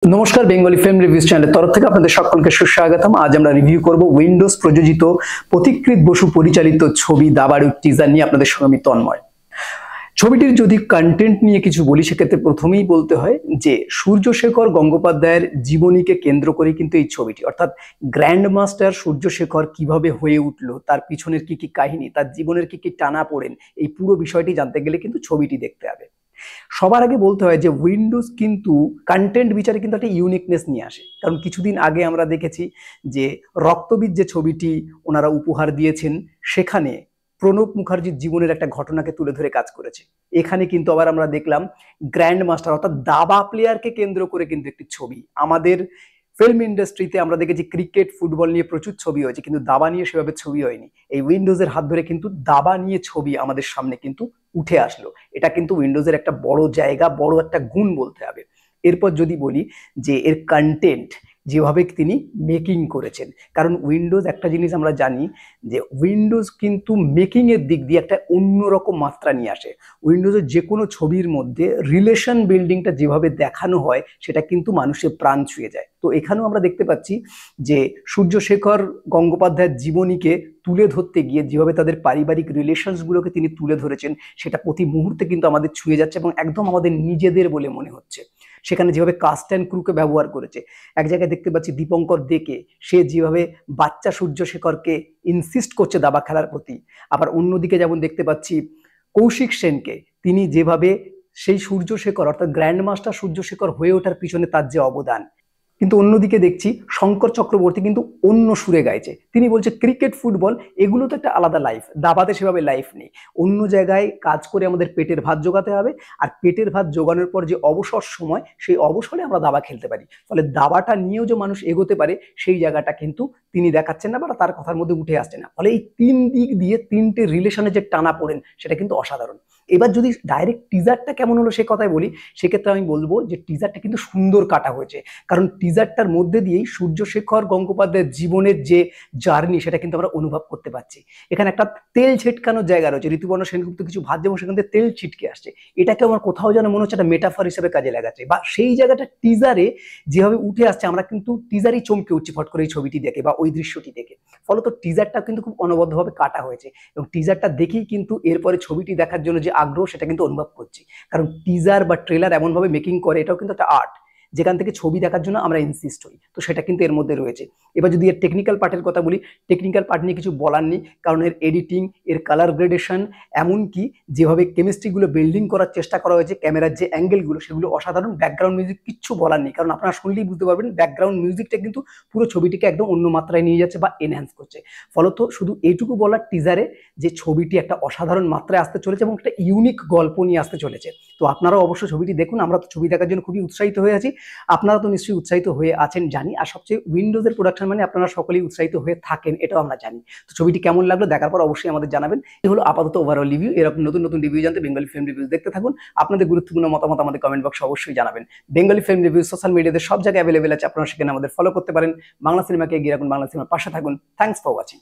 নমস্কার, Bengali film reviews চ্যানেলের তরফ থেকে আপনাদের সকলকে সুস্বাগতম। আজ আমরা রিভিউ করব উইন্ডোজ প্রযোজিত প্রতীকৃত বসু পরিচালিত ছবি দাবাড়ুর টিজার নিয়ে। আপনাদের সঙ্গে আমি তন্ময়। ছবিটির যদি কন্টেন্ট নিয়ে কিছু বলি, সেক্ষেত্রে প্রথমেই বলতে হয় যে সূর্যশেখর গঙ্গোপাধ্যায়ের জীবনীকে কেন্দ্র করে কিন্তু এই ছবিটি, অর্থাৎ গ্র্যান্ড মাস্টার সূর্যশেখর কিভাবে হয়ে উঠলো, তার পিছনের কি কি কাহিনী, তার জীবনের কি কি টানাপোড়েন, এই পুরো বিষয়টি জানতে গেলে কিন্তু ছবিটি দেখতে হবে। সবার আগে বলতে হয় যে উইন্ডোজ কিন্তু কন্টেন্ট বিচারে কিন্তু একটা ইউনিকনেস নিয়ে আসে। কারণ কিছুদিন আগে আমরা দেখেছি যে রক্তবীজ যে ছবিটি ওনারা উপহার দিয়েছেন, সেখানে প্রণব মুখার্জির জীবনের একটা ঘটনাকে তুলে ধরে কাজ করেছে। এখানে কিন্তু আবার আমরা দেখলাম গ্র্যান্ড মাস্টার অর্থাৎ দাবা প্লেয়ারকে কেন্দ্র করে কিন্তু একটি ছবি। আমাদের ফিল্ম ইন্ডাস্ট্রিতে আমরা দেখেছি ক্রিকেট, ফুটবল নিয়ে প্রচুর ছবি হয়েছে, কিন্তু দাবা নিয়ে সেভাবে ছবি হয়নি। এই উইন্ডোজের হাত ধরে কিন্তু দাবা নিয়ে ছবি আমাদের সামনে কিন্তু উঠে আসলো। এটা কিন্তু উইন্ডোজের একটা বড় জায়গা, বড় একটা গুণ বলতে হবে। এরপর যদি বলি যে এর কন্টেন্ট যেভাবে তিনি মেকিং করেছেন, কারণ উইন্ডোজ একটা জিনিস আমরা জানি যে উইন্ডোজ কিন্তু মেকিং এর দিক দিয়ে একটা অন্যরকম মাত্রা নিয়ে আসে। উইন্ডোজের যে কোনো ছবির মধ্যে রিলেশন বিল্ডিংটা যেভাবে দেখানো হয়, সেটা কিন্তু মানুষের প্রাণ ছুঁয়ে যায়। তো এখানেও আমরা দেখতে পাচ্ছি যে সূর্যশেখর গঙ্গোপাধ্যায়ের জীবনীকে তুলে ধরতে গিয়ে যেভাবে তাদের পারিবারিক রিলেশনসগুলোকে তিনি তুলে ধরেছেন, সেটা প্রতি মুহূর্তে কিন্তু আমাদের ছুঁয়ে যাচ্ছে এবং একদম আমাদের নিজেদের বলে মনে হচ্ছে। সেখানে যেভাবে কাস্ট অ্যান্ড ক্রুকে ব্যবহার করেছে, এক জায়গায় দেখতে পাচ্ছি দীপঙ্কর দেকে, সে যেভাবে বাচ্চা সূর্যশেখরকে ইনসিস্ট করছে দাবা খেলার প্রতি। আবার অন্যদিকে যেমন দেখতে পাচ্ছি কৌশিক সেনকে, তিনি যেভাবে সেই সূর্যশেখর অর্থাৎ গ্র্যান্ড মাস্টার সূর্যশেখর হয়ে ওঠার পিছনে তার যে অবদান। কিন্তু অন্যদিকে দেখছি শঙ্কর চক্রবর্তী কিন্তু অন্য সুরে গাইছে। তিনি বলছে ক্রিকেট, ফুটবল এগুলো তো একটা আলাদা লাইফ, দাবাতে সেভাবে লাইফ নেই। অন্য জায়গায় কাজ করে আমাদের পেটের ভাত জোগাতে হবে, আর পেটের ভাত জোগানোর পর যে অবসর সময়, সেই অবসরে আমরা দাবা খেলতে পারি। ফলে দাবাটা নিয়েও যে মানুষ এগোতে পারে, সেই জায়গাটা কিন্তু তিনি দেখাচ্ছেন না বা তার কথার মধ্যে উঠে আসছে না। ফলে এই তিন দিক দিয়ে তিনটে রিলেশনে যে টানা পড়েন, সেটা কিন্তু অসাধারণ। এবার যদি ডাইরেক্ট টিজারটা কেমন হলো সে কথাই বলি, সেক্ষেত্রে আমি বলবো যে টিজারটা কিন্তু সুন্দর কাটা হয়েছে। কারণ টিজারটার মধ্যে দিয়েই সূর্যশেখর গঙ্গোপাধ্যায়ের জীবনের যে জার্নি, সেটা কিন্তু আমরা অনুভব করতে পারছি। এখানে একটা তেল ছিটকানোর জায়গা রয়েছে, ঋতুপর্ণ সেনগুপ্ত কিছু ভাত যেমন সেখান থেকে তেল ছিটকে আসছে, এটাকে আমার কোথাও যেন মনে হচ্ছে একটা মেটাফর হিসেবে কাজে লাগাচ্ছে। বা সেই জায়গাটা টিজারে যেভাবে উঠে আসছে, আমরা কিন্তু টিজারই চমকে উঠছি ফট করে এই ছবিটি দেখে বা ওই দৃশ্যটি দেখে। ফলত টিজারটা কিন্তু খুব অনবদ্যভাবে কাটা হয়েছে এবং টিজারটা দেখেই কিন্তু এরপরে ছবিটি দেখার জন্য যে আগ্রহ, সেটা কিন্তু অনুভব করছি। কারণ টিজার বা ট্রেলার এমনভাবে মেকিং করে, এটাও কিন্তু একটা আর্ট, যেখান থেকে ছবি দেখার জন্য আমরা ইনসিস্ট হই। তো সেটা কিন্তু এর মধ্যে রয়েছে। এবার যদি এর টেকনিক্যাল পার্টের কথা বলি, টেকনিক্যাল পার্ট নিয়ে কিছু বলার নেই, কারণ এর এডিটিং, এর কালার গ্রেডেশন, এমনকি যেভাবে কেমিস্ট্রিগুলো বিল্ডিং করার চেষ্টা করা হয়েছে, ক্যামেরার যে অ্যাঙ্গেলগুলো, সেগুলো অসাধারণ। ব্যাকগ্রাউন্ড মিউজিক কিচ্ছু বলার নেই, কারণ আপনারা শুনলেই বুঝতে পারবেন ব্যাকগ্রাউন্ড মিউজিকটা কিন্তু পুরো ছবিটিকে একদম অন্য মাত্রায় নিয়ে যাচ্ছে বা এনহ্যান্স করছে। ফলত শুধু এইটুকু বলার টিজারে যে ছবিটি একটা অসাধারণ মাত্রায় আসতে চলেছে এবং একটা ইউনিক গল্প নিয়ে আসতে চলেছে। তো আপনারাও অবশ্যই ছবিটি দেখুন। আমরা তো ছবি দেখার জন্য খুবই উৎসাহিত হয়ে আছি, আপনারা তো নিশ্চয়ই উৎসাহিত হয়ে আছেন জানি। আর সবচেয়ে উইন্ডোজের প্রোডাকশন মানে আপনারা সকলেই উৎসাহিত হয়ে থাকেন, এটাও আমরা জানি। তো ছবিটি কেমন লাগলো দেখার পর অবশ্যই আমাদের জানাবেন। এই হলো আপাতত ওভারঅল রিভিউ। এরকম নতুন নতুন রিভিউ জানতে বেঙ্গলি ফিল্ম রিভিউজ দেখতে থাকুন। আপনাদের গুরুত্বপূর্ণ মতামত আমাদের কমেন্ট বক্সে অবশ্যই জানাবেন। বেঙ্গলি ফিল্ম রিভিউ সোশ্যাল মিডিয়াতে সব জায়গায় অ্যাভেলেবেল আছে, আপনারা সেখানে আমাদের ফলো করতে পারেন। বাংলা সিনেমাকে এগিয়ে রাখুন, বাংলা সিনেমার পাশে থাকুন। Thanks for watching.